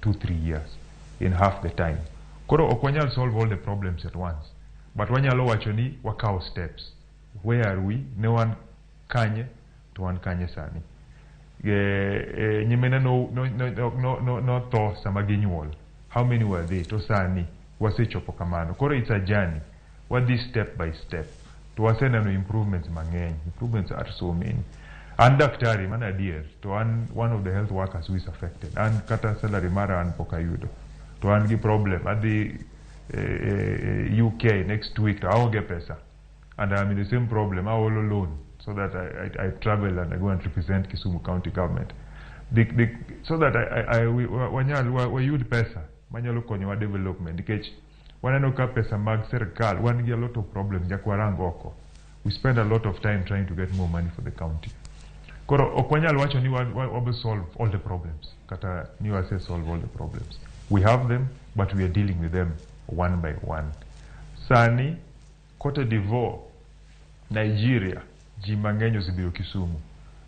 2-3 years in half the time. Koro ok wanyal solve all the problems at once, but wanyalo wacho ni wakaw steps. Where are we? Ne wan kanye to wan kanye sani. Nyimena no tho sama ginyuol. How many were they? To sani wasechopo kamano. Koro it's a journey. What this step by step. To wasenano improvements mang'eny. Improvements are so many. And daktari man adier to one of the health workers who is affected. And kata salary mara an pok ayudo. To an gi problem at the UK next week to aonge pesa. And I'm in the same problem. I all alone. So that I travel and I go and represent Kisumu County government. So that we use pesa. Manyalo konyo wa development. Nikech wanano ka pesa mag serikal. One get a lot of problems. Jakwarangoko. We spend a lot of time trying to get more money for the county. Koro okwanyalo wacho ni we solve all the problems. Kata ni wase solve all the problems. We have them, but we are dealing with them one by one. Sani, Cote d'Ivoire, Nigeria, Jimangenyo Zibiro Kisumu.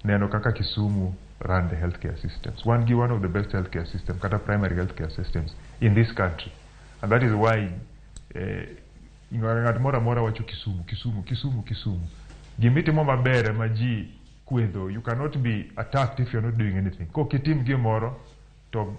Neno kaka Kisumu run the healthcare systems. One of the best healthcare systems, kata primary healthcare systems in this country. And that is why ingarangat mora wacho Kisumu. Gimiti mo mabere maji kwedo. You cannot be attacked if you're not doing anything. Ko kitim gimoro to